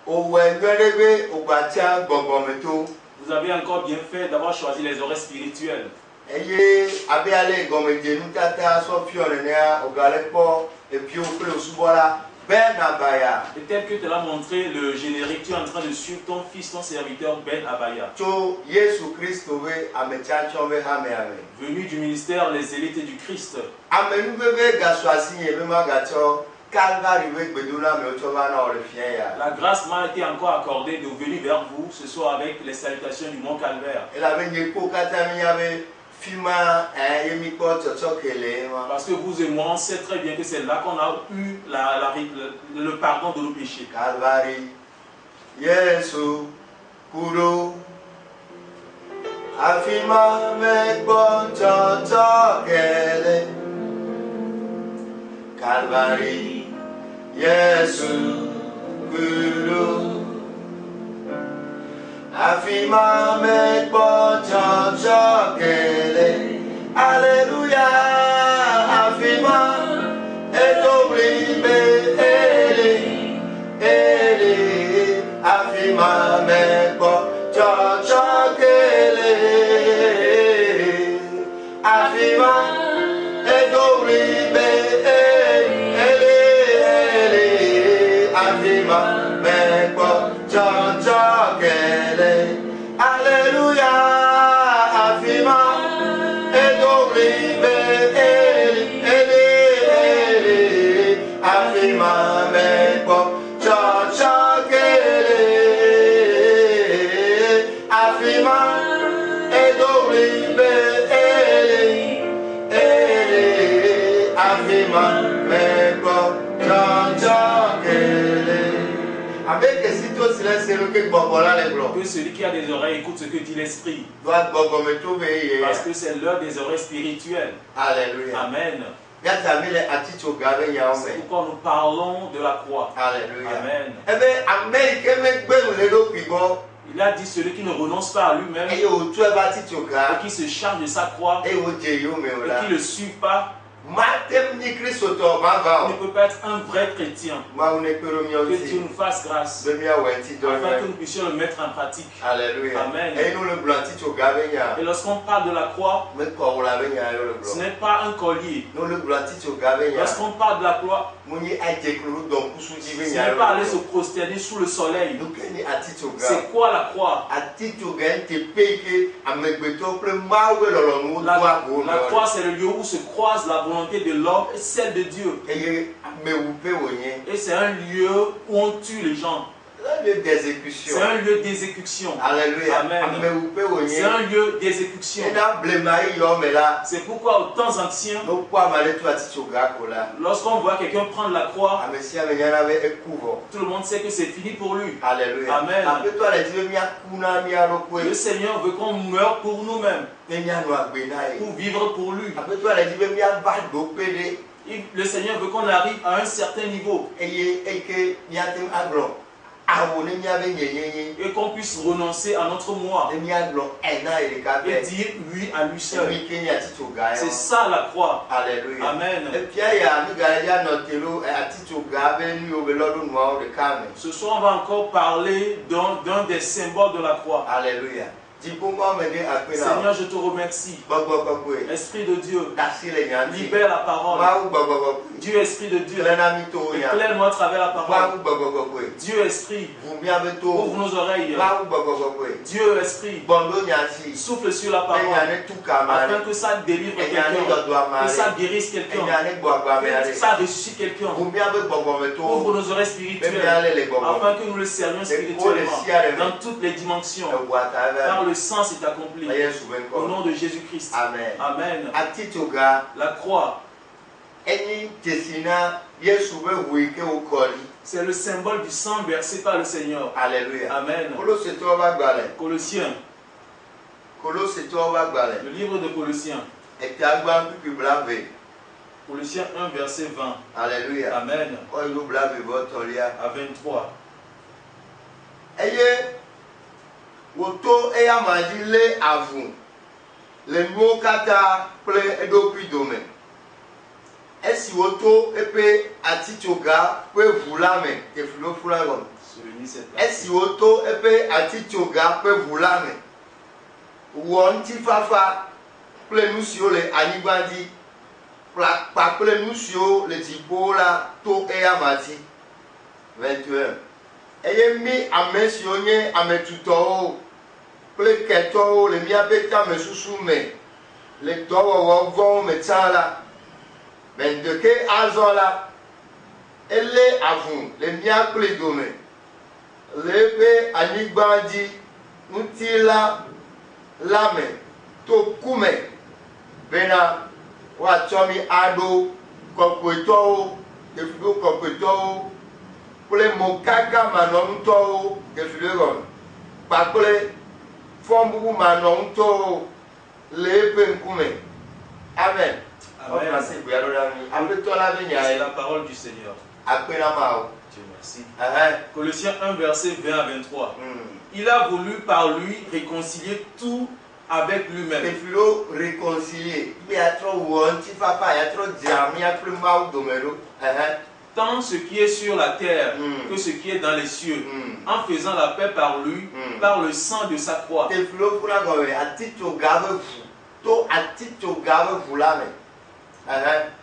Vous avez encore bien fait d'avoir choisi les oreilles spirituelles. Et tel que te l'a montré le générique, tu es en train de suivre ton fils, ton serviteur Ben Abaya. Venu du ministère Les Élites du Christ. La grâce m'a été encore accordée de venir vers vous ce soir avec les salutations du Mont Calvaire. Parce que vous et moi, on sait très bien que c'est là qu'on a eu le pardon de nos péchés. Calvary, Yesu, Kuro, Afima Mekbo Chotokele. Calvary, Yesu, Kuro, Afima Mekbo Chotokele. Alléluia, Afima Etoblibe Ele, Ele, Afima Mekbo Chotokele. Afima Etoblibe Ele, Ele, Afima Mekbo Chotokele. Alléluia, Afima Etoblibe Ele, Ele, Ele, Afima Mekbo Chotokele. Afima Etoblibe Ele, Ele, Afima Mekbo Chotokele. Avec que si toi silence c'est le que bobola les blancs. Que celui qui a des oreilles écoute ce que dit l'Esprit. Doit bobomer tout veiller. Parce que c'est l'heure des oreilles spirituelles. Alléluia. Amen. C'est pourquoi nous parlons de la croix. Alléluia. Amen. Il a dit celui qui ne renonce pas à lui-même et qui se charge de sa croix et qui ne le suit pas ne peut pas être un vrai chrétien. Que Dieu nous fasse grâce afin que nous puissions le mettre en pratique. Alléluia. Amen. Et lorsqu'on parle de la croix, ce n'est pas un collier. Lorsqu'on parle de la croix, ce n'est pas aller se prosterner sous le soleil. C'est quoi la croix? La croix, c'est le lieu où se croise la volonté de l'homme et celle de Dieu. Et c'est un lieu où on tue les gens. C'est un lieu d'exécution. Alléluia. Amen. C'est un lieu d'exécution. C'est pourquoi aux temps anciens, lorsqu'on voit quelqu'un prendre la croix, tout le monde sait que c'est fini pour lui. Alléluia. Amen. Le Seigneur veut qu'on meure pour nous-mêmes, pour vivre pour lui. Le Seigneur veut qu'on arrive à un certain niveau et qu'on puisse renoncer à notre moi et dire oui à lui seul. C'est ça la croix. Alléluia. Amen. Ce soir, on va encore parler d'un des symboles de la croix. Alléluia. Seigneur, je te remercie. Esprit de Dieu, libère la parole. Dieu, Esprit de Dieu, éclaire-nous à travers la parole. Dieu, Esprit, ouvre nos oreilles. Dieu, Esprit, souffle sur la parole afin que ça délivre quelqu'un, que ça guérisse quelqu'un, que ça ressuscite quelqu'un. Ouvre nos oreilles spirituelles afin que nous le servions spirituellement dans toutes les dimensions. Car le sens est accompli. Au nom de Jésus-Christ. Amen. Amen. La croix, c'est le symbole du sang versé par le Seigneur. Alléluia. Amen. Colossiens. Le livre de Colossiens. Colossiens 1, verset 20. Alléluia. Amen. À 23. Woto eya madile avu le nuwo kata kple eɖokui dome Esi woto epe atitioga pe vulame ke flo fulagon. Esi woto epe atitioga pe vulame. Wonti fafa ple nusio le anibadi. Pa ple nusio le tibola to e amati. 21. Eye mi amesio nye ametuto ple keto le miabeta mesusume. Le dowo wo metala. 22 ke azola ele avun le miakle dome lebe anigbadi mutila lame to kume bena wa chomi ado kokweto efudo kokweto pole mokaka manonto efudo pa pole fombu manonto lebe nkume. Amen. Amen. C'est la parole du Seigneur. Dieu merci. Colossiens 1, verset 20 à 23. Il a voulu par lui réconcilier tout avec lui-même. Tant ce qui est sur la terre que ce qui est dans les cieux, en faisant la paix par lui, par le sang de sa croix.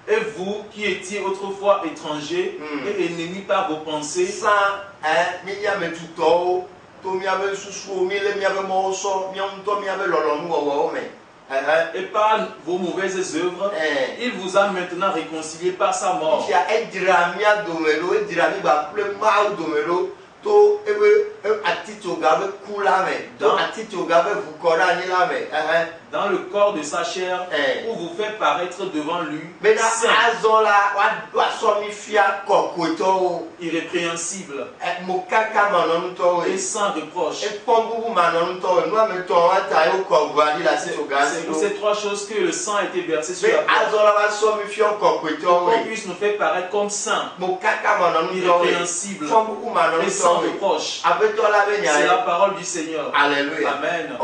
Et vous qui étiez autrefois étrangers et ennemis par vos pensées, et par vos mauvaises œuvres, il vous a maintenant réconcilié par sa mort. Dans le corps de sa chair, pour vous faire paraître devant lui saint, irrépréhensible et sans reproche. C'est pour ces trois choses que le sang a été versé sur la croix, pour qu'on puisse nous faire paraître comme saints, irrépréhensibles et sans reproche. C'est la parole du Seigneur. Alléluia. Amen.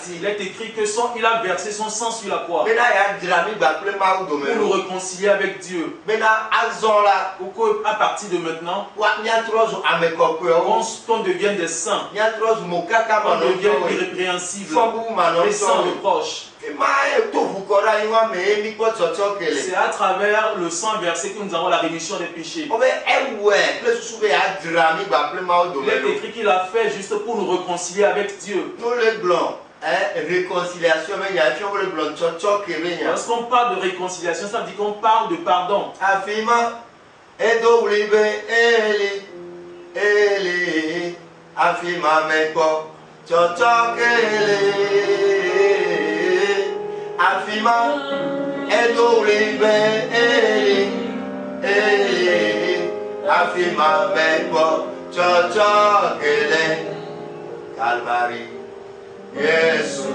Il est écrit que il a versé son sang sur la croix pour nous réconcilier avec Dieu. Pour qu'à partir de maintenant, qu'on devienne des saints, qu'on devienne irrépréhensibles et sans reproche. C'est à travers le sang versé que nous avons la rémission des péchés. Il est écrit qu'il a fait juste pour nous réconcilier avec Dieu. Lorsqu'on parle de réconciliation, ça veut dire qu'on parle de pardon. Afima edolibe afima meko chocho kele Calvary Yesu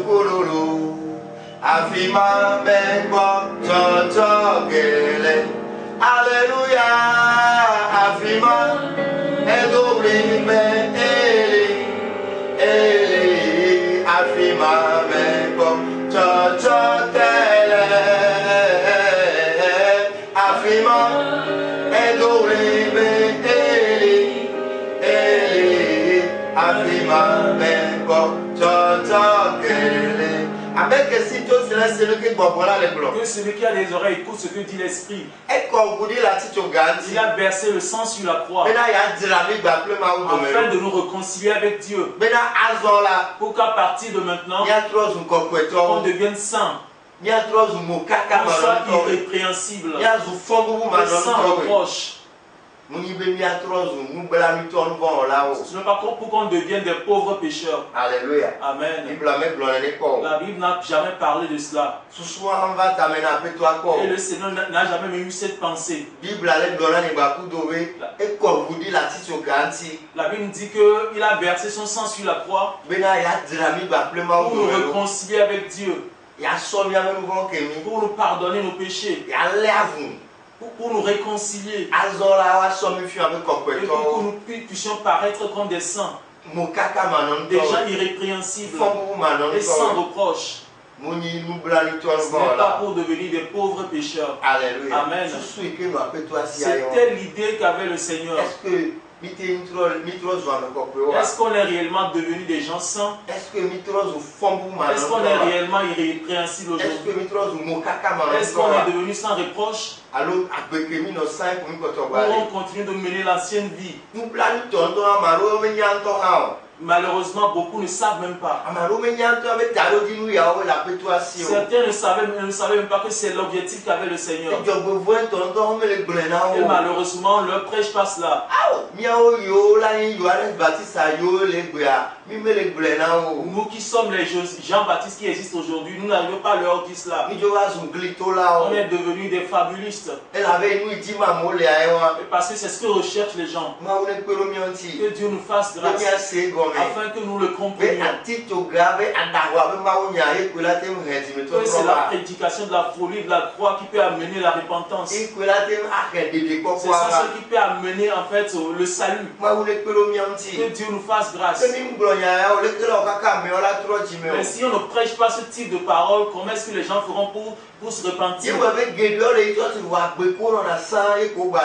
kururu afima meko chocho kele Alléluia afima edolibe afima meko chocho kele afima edolibe afima meko chocho kele. Avec si tout cela c'est le qui boira les blancs. Que celui qui a les oreilles écoute ce que dit l'esprit. Et quand vous dites la petite il a versé le sang sur la croix afin de nous réconcilier avec Dieu. Pour qu'à partir de maintenant, on devienne saint, qu'on soit irrépréhensible et sans reproche. Ce n'est pas pour qu'on devienne des pauvres pécheurs. Alléluia. Amen. La Bible n'a jamais parlé de cela. Et le Seigneur n'a jamais eu cette pensée. La Bible dit qu'il a versé son sang sur la croix pour nous réconcilier avec Dieu, pour nous pardonner nos péchés, pour nous réconcilier, et pour que nous puissions paraître comme des saints, des gens irrépréhensibles et sans reproche. Ce n'est pas pour devenir des pauvres pécheurs. Alléluia. Amen. C'était l'idée qu'avait le Seigneur. Est-ce qu'on est réellement devenu des gens saints? Est-ce qu'on est réellement irrépréhensible aujourd'hui? Est-ce qu'on est devenu sans reproche? Ou on continue de mener l'ancienne vie? Malheureusement, beaucoup ne savent même pas. Certains ne savaient même pas que c'est l'objectif qu'avait le Seigneur. Et malheureusement, on ne leur prêche pas cela. Nous qui sommes les Jean-Baptiste qui existent aujourd'hui, nous n'arrivons pas à leur dire cela. On est devenus des fabulistes. Parce que c'est ce que recherchent les gens. Que Dieu nous fasse grâce. Afin que nous le comprenions. Que c'est la prédication de la folie de la croix qui peut amener la repentance. C'est ça ce qui peut amener en fait le salut. Que Dieu nous fasse grâce. Mais si on ne prêche pas ce type de parole, comment est-ce que les gens feront pour se repentir?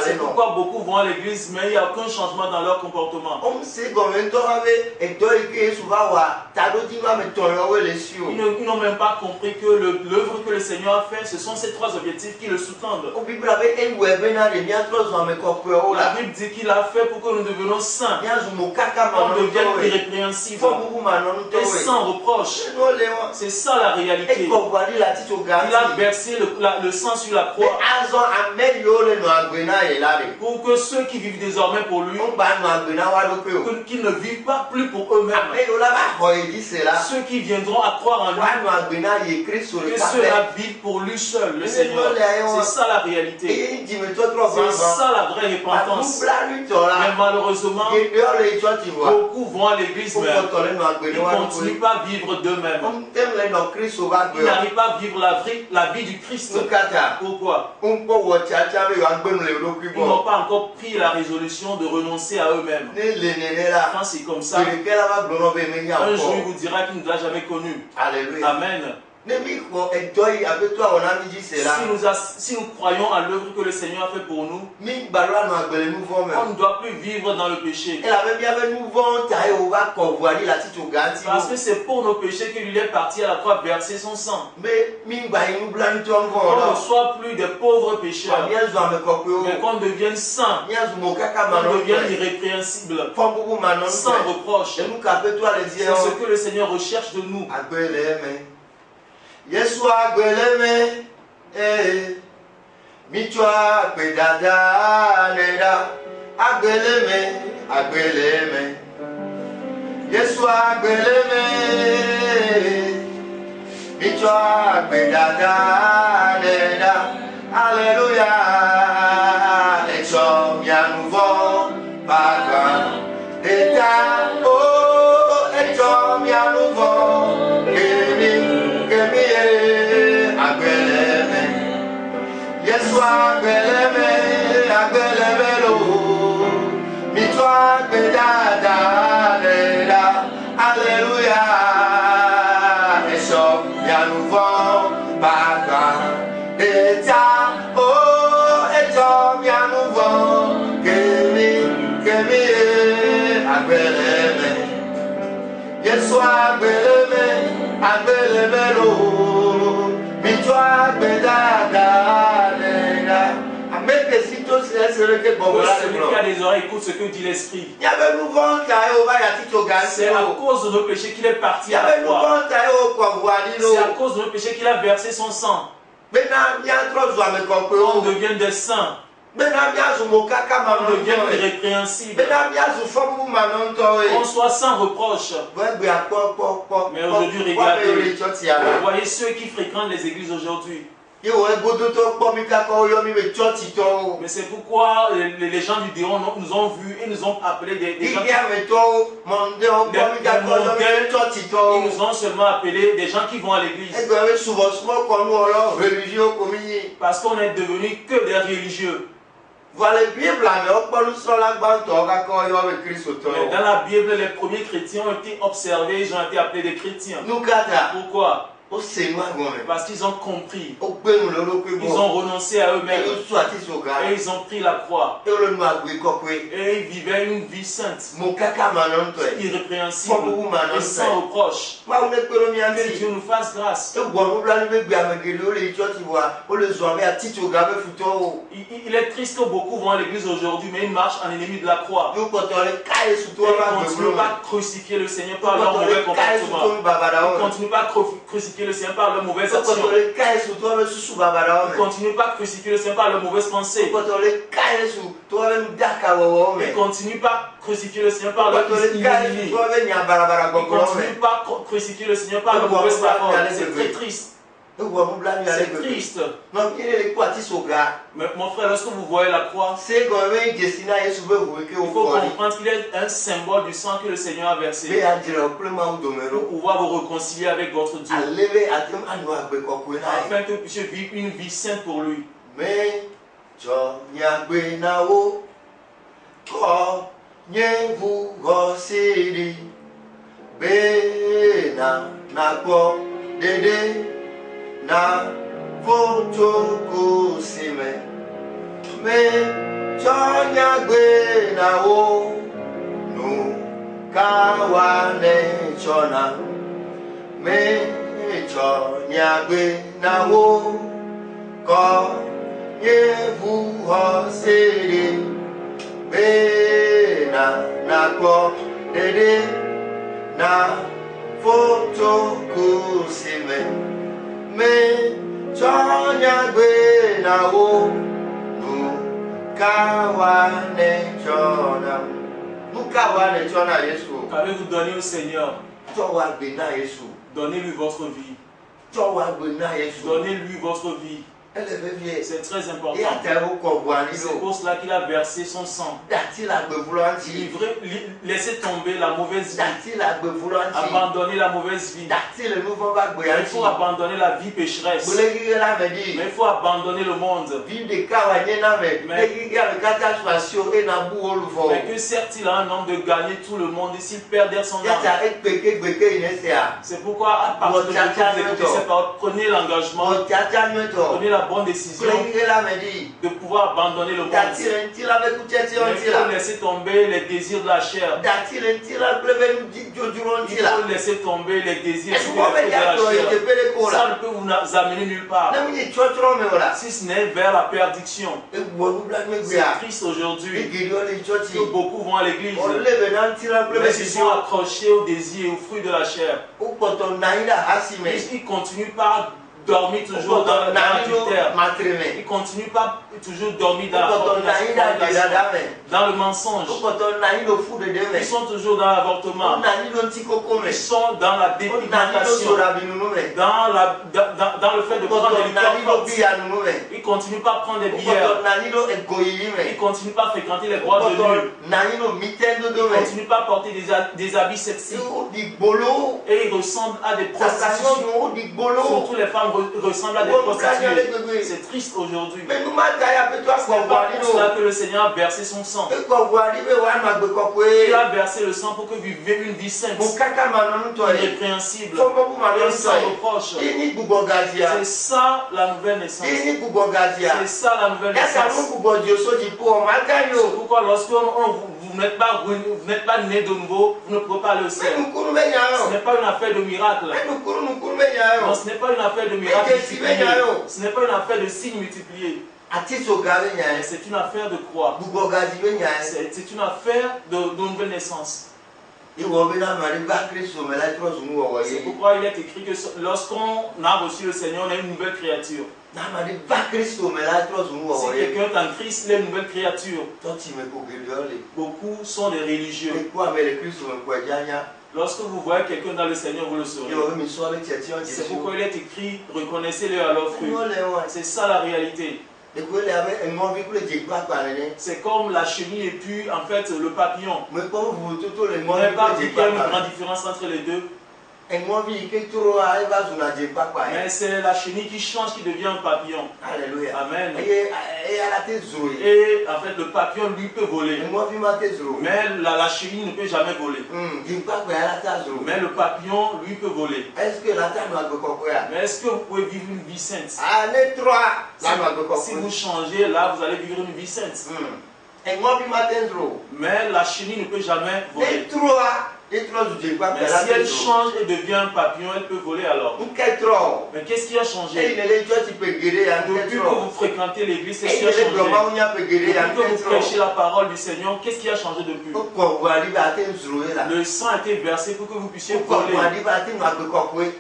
C'est pourquoi beaucoup vont à l'église, mais il n'y a aucun changement dans leur comportement. Ils n'ont même pas compris que l'œuvre que le Seigneur a fait, ce sont ces trois objectifs qui le sous-tendent. La Bible dit qu'il a fait pour que nous devenions saints, qu'on devienne irrépréhensibles et sans reproche. C'est ça la réalité. Il a versé le sang sur la croix pour que ceux qui vivent désormais pour lui, qu'ils ne vivent pas plus pour eux-mêmes. Ceux qui viendront à croire en lui, que ceux-là vivent pour lui seul, le Seigneur. C'est ça la réalité. C'est ça la vraie repentance. Mais malheureusement, beaucoup vont à l'église, mais ils ne continuent pas à vivre d'eux-mêmes. Ils n'arrivent pas à vivre la vie du Christ. Pourquoi? Ils n'ont pas encore pris la résolution de renoncer à eux-mêmes. Quand c'est comme ça, un jour il vous dira qu'il ne l'a jamais connu. Alléluia. Amen. Si nous croyons à l'œuvre que le Seigneur a fait pour nous, on ne doit plus vivre dans le péché. Parce que c'est pour nos péchés qu'il est parti à la croix verser son sang. On ne soit plus des pauvres pécheurs, mais qu'on devienne saints, qu'on devienne irrépréhensibles, sans reproche. C'est ce que le Seigneur recherche de nous. Yesua gbeleme, michwa pedada neda, agbeleme. Yesua gbeleme, michwa pedada neda, alléluia. Exom ya nouveau, papa, eta oh, exom ya nouveau, Yesua agbeleme lo, mitwa gbedada leda, alléluia. Eso ya nouveau, papa, eta oh, eto ya nouveau, kemi agbeleme. Yesua agbeleme lo, mitwa gbedada leda. Celui qui a des oreilles écoute ce que dit l'Esprit. C'est à cause de nos péchés qu'il est parti à la croix. C'est à cause de nos péchés qu'il a versé son sang. On devient des saints. On devient irrépréhensible. On soit sans reproche. Mais aujourd'hui, regardez. Voyez ceux qui fréquentent les églises aujourd'hui. Mais c'est pourquoi les gens du Déon nous ont vus et nous ont appelés des gens ils nous ont seulement appelés des gens qui vont à l'église. Parce qu'on est devenus que des religieux. Mais dans la Bible, les premiers chrétiens ont été observés, ils ont été appelés des chrétiens. Pourquoi? Parce qu'ils ont compris. Ils ont renoncé à eux-mêmes. Et ils ont pris la croix. Et ils vivaient une vie sainte, irrépréhensible et sans reproche. Que Dieu nous fasse grâce. Il est triste que beaucoup vont à l'église aujourd'hui, mais ils marchent en ennemi de la croix. Ils ne continuent pas à crucifier le Seigneur par leur mauvais comportement. Ils ne continuent pas à crucifier le Seigneur par leur mauvaise action. Ils ne continuent pas à crucifier le Seigneur par leur mauvaise pensée. Ils ne continuent pas à crucifier le Seigneur par leur ignominie. Ils ne continuent pas à crucifier le Seigneur par leur mauvaise parole. C'est très triste. C'est triste. Mais mon frère, lorsque vous voyez la croix, il faut comprendre qu'il est un symbole du sang que le Seigneur a versé pour pouvoir vous réconcilier avec votre Dieu, afin que vous puissiez vivre une vie sainte pour lui. Na fotoko sime me chonya gbe na wo no kawane chona me chonya gbe na wo ko ye vu ho sere be na ko dede na fotoko sime me chonya gbe na wo nukawane chona Yesu. Qu'avez-vous donné au Seigneur? Donnez-lui votre vie. Donnez-lui votre vie. C'est très important. C'est pour cela qu'il a versé son sang. Laissez tomber la mauvaise vie. Abandonner la mauvaise vie. Il faut abandonner la vie pécheresse. Mais il faut abandonner le monde. Mais que sert-il à un homme de gagner tout le monde et s'il perd son âme? C'est pourquoi à partir de cette parole, prenez l'engagement, prenez la bonne décision de pouvoir abandonner le monde. Il faut laisser tomber les désirs de la chair. Il faut laisser tomber les désirs de la chair. Ça ne peut vous amener nulle part, si ce n'est vers la perdition. C'est triste aujourd'hui que beaucoup vont à l'église, mais ils sont accrochés aux désirs et aux fruits de la chair. Ils continuent par dormir toujours dans l'adultère. Ils ne continuent pas toujours dormir dans la fornication, dans le mensonge. Ils sont toujours dans l'avortement. Ils sont dans la dépigmentation, dans le fait de prendre des liqueurs. Ils ne continuent pas à prendre des bières. Ils ne continuent pas à fréquenter les boîtes de nuit. Ils ne continuent pas à porter des habits sexy. Et ils ressemblent à des prostituées. Surtout les femmes ressemblent à des prostituées. C'est triste aujourd'hui. C'est pas pour cela que le Seigneur a versé son sang. Il a versé le sang pour que vous viviez une vie sainte, irrépréhensible, et sans reproche. C'est ça la nouvelle naissance. C'est ça la nouvelle naissance. C'est pourquoi lorsque vous n'êtes pas né de nouveau, vous ne pouvez pas aller au ciel. Ce n'est pas une affaire de miracle. Non, ce n'est pas une affaire de miracle multiplié. Ce n'est pas une affaire de signes multipliés. C'est une affaire de croix. C'est une affaire de nouvelle naissance. C'est pourquoi il est écrit que lorsqu'on a reçu le Seigneur, on est une nouvelle créature. Si quelqu'un est en Christ, il est une nouvelle créature. Beaucoup sont des religieux. Lorsque vous voyez quelqu'un dans le Seigneur, vous le saurez. C'est pourquoi il est écrit, reconnaissez-le à leurs fruits. C'est ça la réalité. C'est comme la chenille et puis en fait le papillon. Vous n'avez pas vu qu'il y a une grande différence entre les deux. Mais c'est la chenille qui change, qui devient un papillon. Alléluia. Amen. Et en fait, le papillon, lui, peut voler. Mais la chenille ne peut jamais voler. Mais le papillon, lui, peut voler. Mais est-ce que vous pouvez vivre une vie sainte? Si vous changez, là, vous allez vivre une vie sainte. Mais la chenille ne peut jamais voler. Mais si elle change et devient un papillon, elle peut voler alors. Mais qu'est-ce qui a changé? Depuis que vous fréquentez l'église, qu'est-ce qui a changé? Depuis que vous prêchez la parole du Seigneur, qu'est-ce qui a changé depuis? Le sang a été versé pour que vous puissiez voler,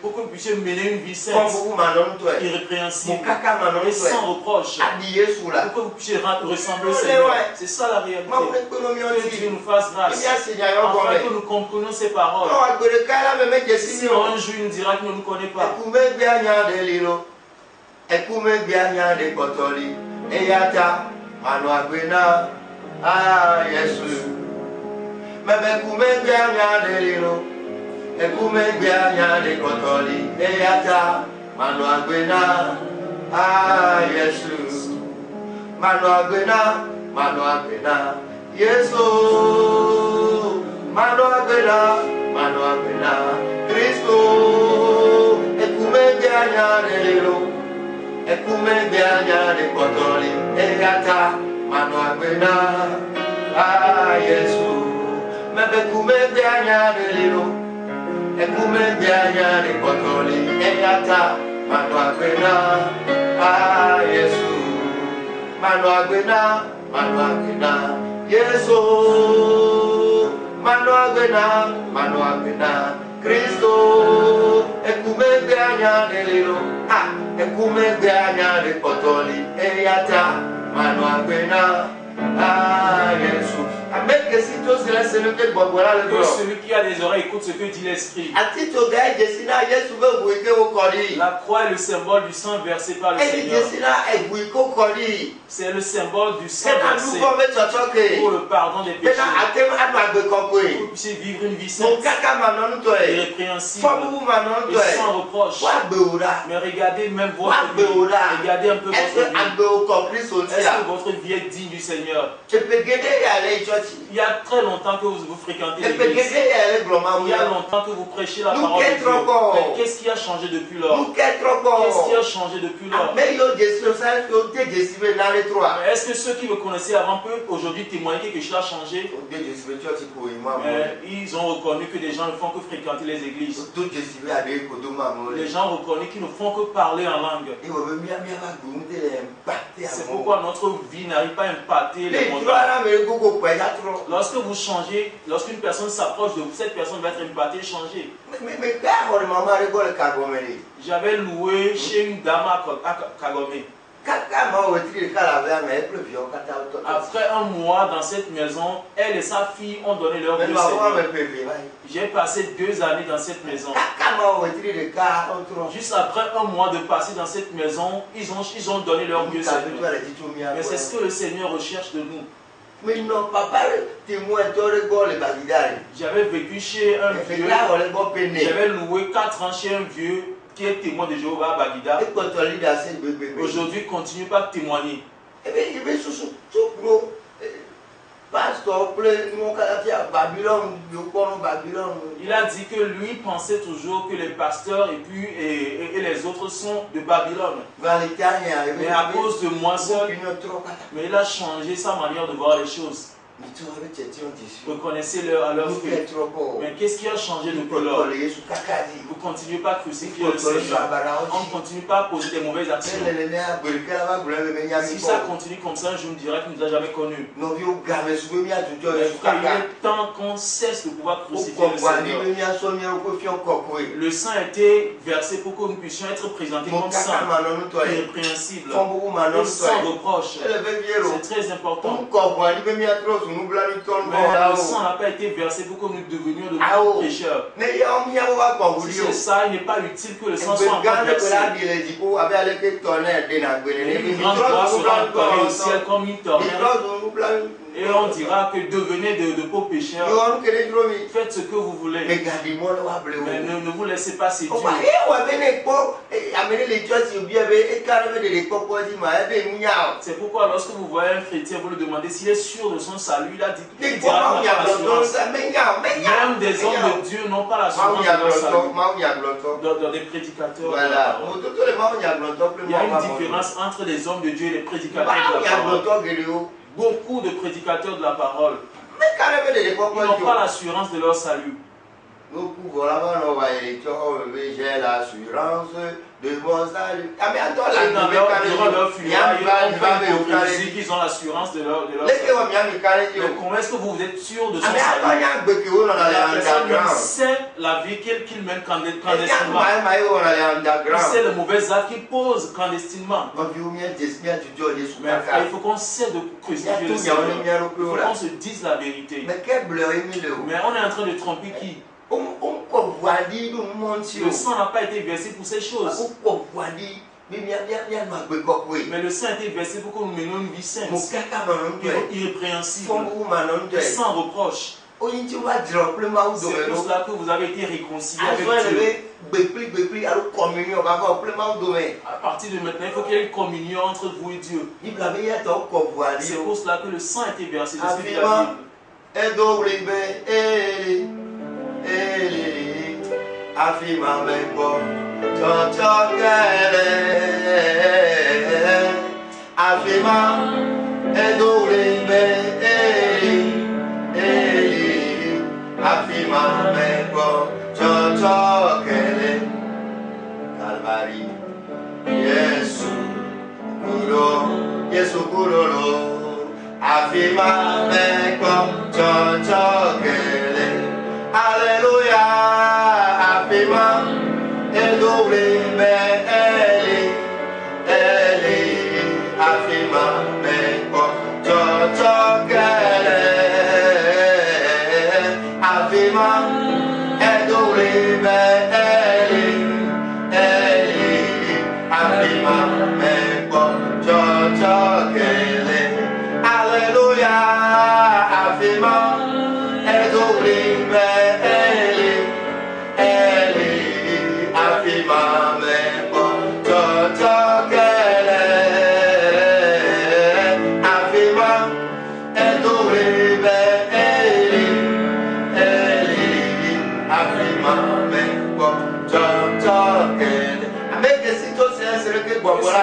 pour que vous puissiez mener une vie sainte, irrépréhensible et sans reproche, pour que vous puissiez ressembler au Seigneur. C'est ça la réalité. Que Dieu nous fasse grâce, afin que nous comprenions ces paroles. Si un jour il nous dira qu'il ne nous connaît pas. Mano apena, Cristo, ekume bianya de lilo, ekume bianya de kotoli, eyata, mano apena, Yesu, mebe kume bianya de lilo, ekume bianya de kotoli, eyata, mano apena, Yesu, mano apena, Yesu. Mano agena, Cristo, ekume bianya de lilo, ekume bianya de kotoli, eyata, mano agena, Yesu. Que celui qui a des oreilles écoute ce que dit l'Esprit. La croix est le symbole du sang versé par le Seigneur. C'est le symbole du sang versé pour le pardon des péchés. Pour que vous puissiez vivre une vie sainte, irrépréhensible et sans reproche. Mais regardez même votre vie. Regardez un peu votre vie. Est-ce que votre vie est digne du Seigneur? Il y a très longtemps que vous fréquentez l'église. Il y a longtemps que vous prêchez la parole de Dieu. Mais qu'est-ce qui a changé depuis lors? Qu'est-ce qui a changé depuis lors? Mais est-ce que ceux qui me connaissaient avant peuvent aujourd'hui témoigner que quelque chose a changé? Ils ont reconnu que des gens ne font que fréquenter les églises. Les gens reconnaissent qu'ils ne font que parler en langue. C'est pourquoi notre vie n'arrive pas à impacter les mondes. Lorsque vous changez, lorsqu'une personne s'approche de vous, cette personne va être impactée, changer. J'avais loué chez une dame à Kagome. Après un mois dans cette maison, elle et sa fille ont donné leur vie au Seigneur. J'ai passé 2 années dans cette maison. Juste après un mois de passer dans cette maison, ils ont donné leur vie au Seigneur. Mais c'est ce que le Seigneur recherche de nous. J'avais vécu chez un vieux. J'avais loué 4 ans chez un vieux qui est témoin de Jéhovah à Baguida. Aujourd'hui, continue pas de témoigner. Il a dit que lui pensait toujours que les pasteurs et les autres sont de Babylone. Mais à cause de moi seul, mais il a changé sa manière de voir les choses. Reconnaissez-le à leur fruit. Mais qu'est-ce qui a changé depuis lors? Vous ne continuez pas à crucifier le Seigneur. On ne continue pas à poser des mauvaises actions. Si ça continue comme ça, je me dirais qu'il ne nous a jamais connus. Il est temps qu'on cesse de pouvoir crucifier le Seigneur. Le sang a été versé pour que nous puissions être présentés comme saints, irrépréhensibles, et sans reproche. C'est très important. le sang n'a pas été versé pour que nous devenions de bons pécheurs. Si c'est ça, il n'est pas utile que le sang soit encore versé. Une grande voix sera entendue au ciel comme une tornade. Et on dira que devenez de pauvres pécheurs. Faites ce que vous voulez. Mais ne vous laissez pas séduire. C'est pourquoi lorsque vous voyez un chrétien, vous lui demandez s'il est sûr de son salut, il a dit qu'il dira qu'il n'a pas l'assurance. Même des hommes de Dieu n'ont pas l'assurance de leur salut. Dans des prédicateurs. Voilà. Il y a une différence entre les hommes de Dieu et les prédicateurs de la parole. Beaucoup de prédicateurs de la parole, ils n'ont pas l'assurance de leur salut. Nous pouvons j'ai l'assurance de mon salut. Durant leur funérailles, ils ont l'assurance de leur salut. Mais comment est-ce que vous êtes sûr de son salut? La personne sait la vie qu'il mène clandestinement. Il sait le mauvais acte qu'il pose clandestinement. Mais il faut qu'on sait de crucifier le Seigneur. Il faut qu'on se dise la vérité. Mais on est en train de tromper qui? Le sang n'a pas été versé pour ces choses. Mais le sang a été versé pour que nous menions une vie sainte, irrépréhensible, sans reproche. C'est pour cela que vous avez été réconciliés avec Dieu. À partir de maintenant, il faut qu'il y ait une communion entre vous et Dieu. C'est pour cela que le sang a été versé. Afima meko, Afima Afima meko, Calvary, Yesu kurolo, Afima meko, Alléluia, Afima, Afima, Alléluia, Afima,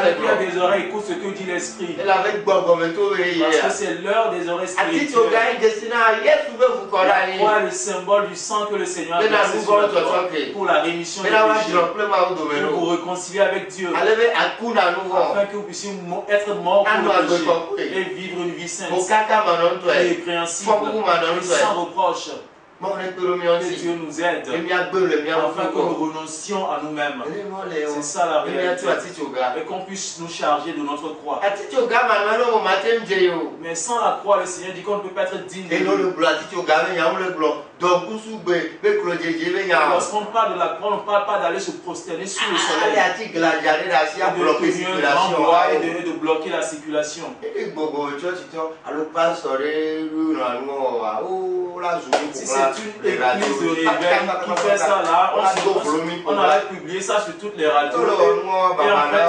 Qui a des oreilles, écoute ce que dit l'Esprit. Parce que c'est l'heure des oreilles spirituelles. La croix est le symbole du sang que le Seigneur a versé sur la croix pour la rémission des péchés. Pour vous réconcilier avec Dieu. Afin que vous puissiez être morts pour le péché et vivre une vie sainte, irrépréhensible et sans reproche. Que Dieu nous aide afin que nous renoncions à nous-mêmes. C'est ça la réalité. Et qu'on puisse nous charger de notre croix. Mais sans la croix, le Seigneur dit qu'on ne peut pas être digne de lui. Lorsqu'on parle de la croix, on ne parle pas d'aller se prosterner sous le soleil, et de bloquer la circulation. Si c'est une église de réveil qui fait ça là, on a publié ça sur toutes les radios. Et en fait,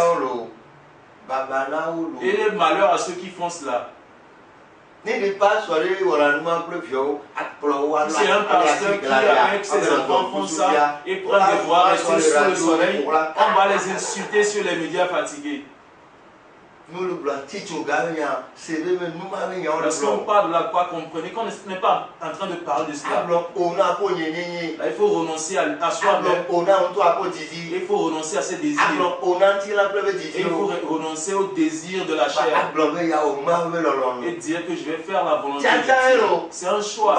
et les malheurs à ceux qui font cela. C'est un pasteur qui avec ses enfants font ça et prend des voix rester sous le soleil. On va les insulter sur les médias fatigués. Lorsqu'on parle de la croix, comprenez qu'on n'est pas en train de parler de cela. Là, il faut renoncer à soi-même. Il faut renoncer à ses désirs. Et il faut renoncer au désir de la chair. Et dire que je vais faire la volonté de Dieu. C'est un choix.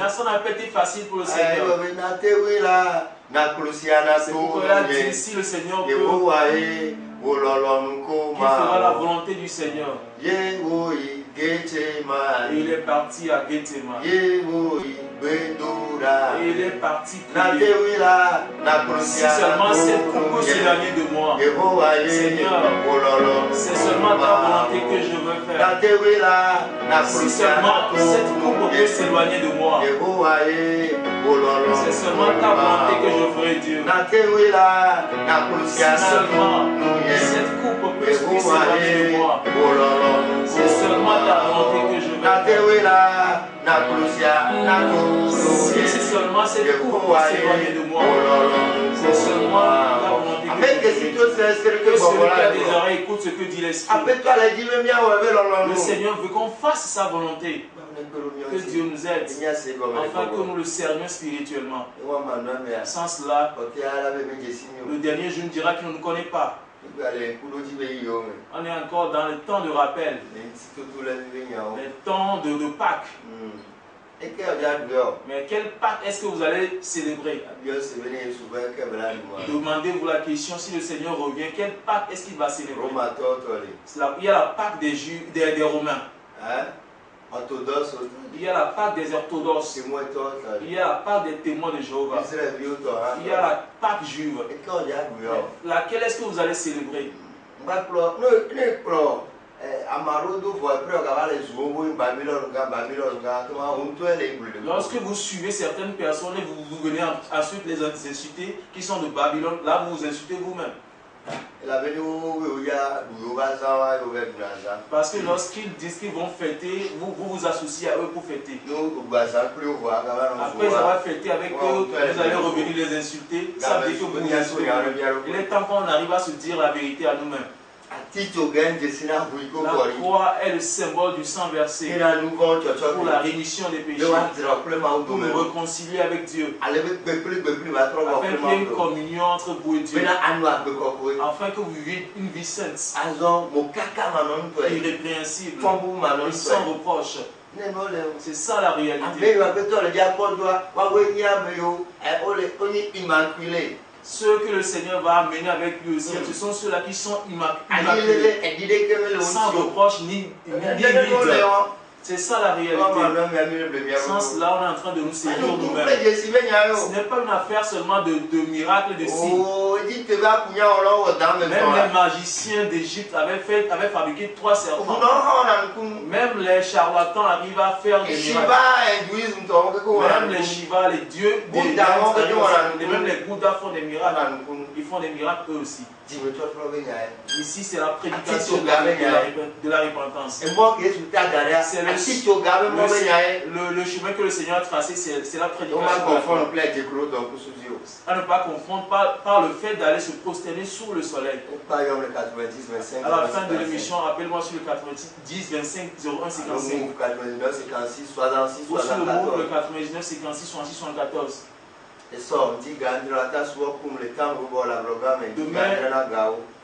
Ça n'a pas été facile pour le Seigneur. C'est pourquoi il a dit si le Seigneur peut, qu'il fera la volonté du Seigneur. Il est est parti à Gethsemane. Et il est parti prier. Si seulement cette coupe peut s'éloigner de moi, Seigneur, c'est seulement ta volonté que je veux faire. Si seulement cette coupe peut s'éloigner de moi, c'est seulement ta volonté que je ferai, Dieu. Si seulement cette coupe peut s'éloigner de moi, c'est seulement ta volonté que je veux faire. Si c'est seulement cette coupe peut s'éloigner de moi, c'est seulement ta volonté que je veux faire. Que celui qui a des oreilles écoute ce que dit l'Esprit. Le Seigneur veut qu'on fasse sa volonté. Que Dieu nous aide, afin que nous le servions spirituellement. Sans cela, le dernier jour nous dira qu'il ne nous connaît pas. On est encore dans le temps de rappel, les temps de Pâques. Mais quelle Pâques est-ce que vous allez célébrer? Demandez-vous la question, si le Seigneur revient, quelle Pâques est-ce qu'il va célébrer? Il y a la Pâques des Romains. Il y a la Pâque des orthodoxes. Il y a la Pâque des témoins de Jéhovah. Il y a la Pâque juive. Laquelle est-ce que vous allez célébrer? Lorsque vous suivez certaines personnes et vous venez ensuite les insulter qui sont de Babylone, là vous vous insultez vous-même. Parce que lorsqu'ils disent qu'ils vont fêter, vous vous associez à eux pour fêter. Après avoir fêté avec eux, vous allez revenir les insulter. Ça veut dire que vous vous insultez. Il est temps qu'on arrive à se dire la vérité à nous-mêmes. La croix est le symbole du sang versé pour la rémission des péchés, pour nous réconcilier avec Dieu, afin qu'il y ait une communion entre vous et Dieu, afin que vous viviez une vie sainte, irrépréhensible, et sans reproche. C'est ça la réalité. Ceux que le Seigneur va amener avec lui au ciel, ce sont ceux-là qui sont immaculés, sans reproche ni vide. C'est ça la réalité. Sans cela, on est en train de nous séduire nous-mêmes. Ce n'est pas une affaire seulement de miracles, de signes. Même les magiciens d'Égypte avaient fabriqué 3 serpents. Même les charlatans arrivent à faire des miracles. Même les Shiva, les dieux, même les Bouddhas font des miracles. Ils font des miracles eux aussi. Ici, c'est la prédication de la repentance. C'est le chemin que le Seigneur a tracé, c'est la prédication. À ne pas confondre par le fait d'aller se prosterner sous le soleil. À la fin de l'émission, rappelle-moi sur le 90 25 01 55. Ou sur le mot le 99 56 66 74.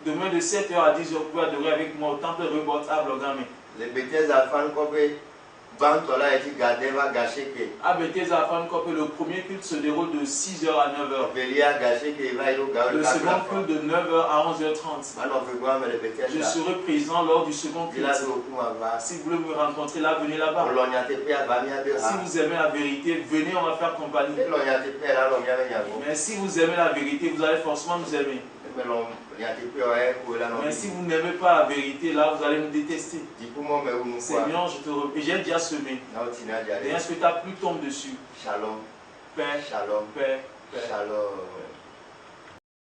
Demain de 7h à 10h, vous pouvez adorer avec moi au temple Rebot à Blogame. À Bethesda, le premier culte se déroule de 6h à 9h. Le second culte de 9h à 11h30. Je serai présent lors du second culte. Si vous voulez me rencontrer là, venez là-bas. Si vous aimez la vérité, venez, on va faire compagnie. Mais si vous aimez la vérité, vous allez forcément nous aimer. Mais si vous n'aimez pas la vérité, là, vous allez nous détester. Seigneur, je te remercie. J'ai déjà semé. Et est-ce que ta pluie tombe dessus? Shalom. Paix. Shalom. Paix. Shalom.